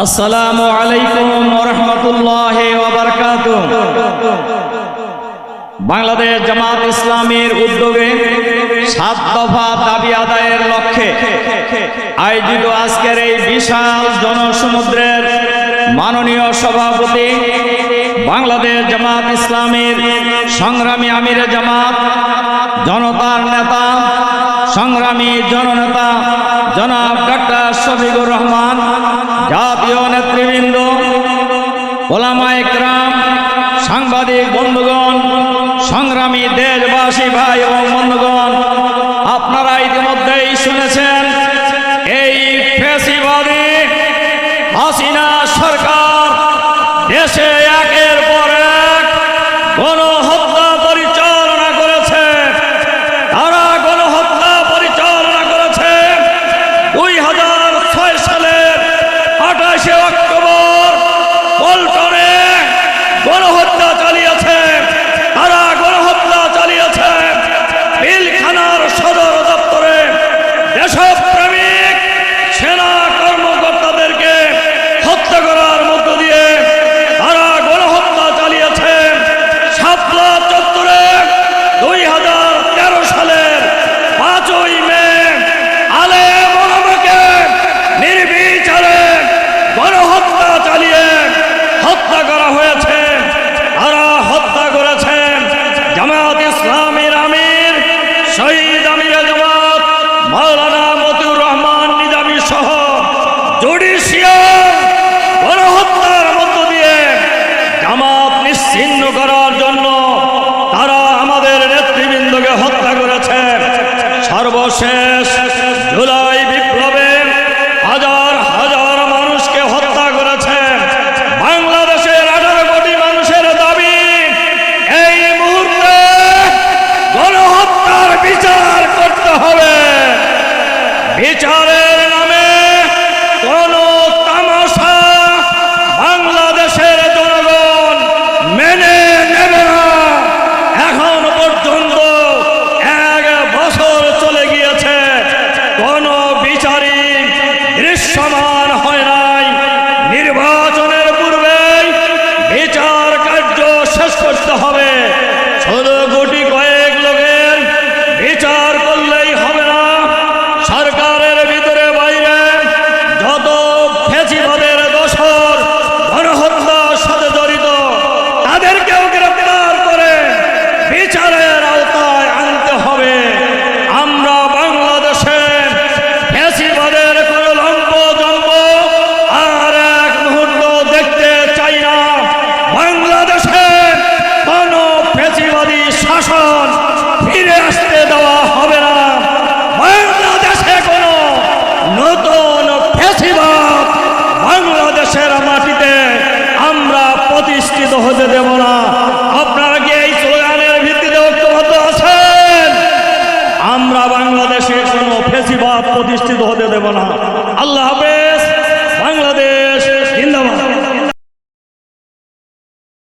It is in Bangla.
আসসালামু আলাইকুম ওয়া রাহমাতুল্লাহি ওয়া বারাকাতুহু। বাংলাদেশ জামাত ইসলামীর উদ্যোগে 7 দফা দাবি আদায়ের লক্ষ্যে আয়োজিত আজকের এই বিশাল জনসমুদ্রের মাননীয় সভাপতি বাংলাদেশ জামাত ইসলামীর সংগ্রামী আমিরে জামাত, জনতার নেতা, সংগ্রামী জননেতা জনাব ডক্টর শফিকুর রহমান, জাতীয় নেতৃবৃন্দ, ওলামায়ে কেরাম, সাংবাদিক বন্ধুগণ, সংগ্রামী দেশবাসী ভাই এবং বন্ধুগণ, আপনারা ইতিমধ্যেই শুনেছেন এই ফ্যাসিবাদী হাসিনা সরকার দেশে একের পর এক গণহত্যা পরিচালনা করেছে। তারা গণহত্যা পরিচালনা করেছে 2006 সালের 28শে অক্টোবর পল্টনে গণহত্যা চালিয়েছে। তারা গণহত্যা চালিয়েছে পিলখানার সদর দপ্তরে দেশপ্রেমিক সেনা কর্মকর্তাদেরকে হত্যা করার মধ্য দিয়ে তারা গণহত্যা চালিয়েছে। শাপলা চত্বরে 2013 সালের 5ই মে আলেম ওলামাকে নির্বিচারে গণহত্যা চালিয়ে হত্যা করা হয়েছে। তারা হত্যা করেছেন জামাত ইসলামীর আমির শহীদ আমিরে জামাত মাওলানা মতিউর রহমান নিজামী সহ জুডিশিয়াল গণহত্যার মধ্য দিয়ে জামাত নিশ্চিহ্ন করার জন্য তারা আমাদের নেতৃবৃন্দকে হত্যা করেছে। সর্বশেষ জুলাই বিপ্লবে হাজার হাজার মানুষকে হত্যা করেছে। বাংলাদেশের 18 কোটি মানুষের দাবি এই মুহূর্তে গণহত্যার বিচার করতে হবে। বিচারের নামে কোন তামাশা বাংলাদেশের জনগণ মেনে নেবে না। এখন পর্যন্ত 1 বছর চলে গিয়েছে, কোন বিচারই দৃশ্যমান হয় নাই। নির্বাচনের পূর্বেই বিচার কার্য শেষ করতে হবে। 16 কোটি কয়েক লোকের বিচার করলেই হবে না। সরকারের ভিতরে বাইরে যত ফ্যাসিবাদের দোসর গণহত্যার সাথে জড়িত তাদেরকেও গ্রেফতার করে বিচারের আওতায় আনতে হবে। আমরা বাংলাদেশে ফ্যাসিবাদের কোনো লম্ব-জম্ব আর এক মুহূর্ত দেখতে চাই না। বাংলাদেশে কোনো ফ্যাসিবাদী শাসন ফিরে আসতে দেওয়া হবে না। বাংলাদেশে কোনো নতুন ফ্যাসিবাদ বাংলাদেশের মাটিতে আমরা প্রতিষ্ঠিত হতে দেব না। আপনারা কি এই স্লোগানের ভিত্তিতে ঐক্যবদ্ধ আছেন? আমরা বাংলাদেশে কোনো ফ্যাসিবাদ প্রতিষ্ঠিত হতে দেব না। আল্লাহ হাফেজ। বাংলাদেশ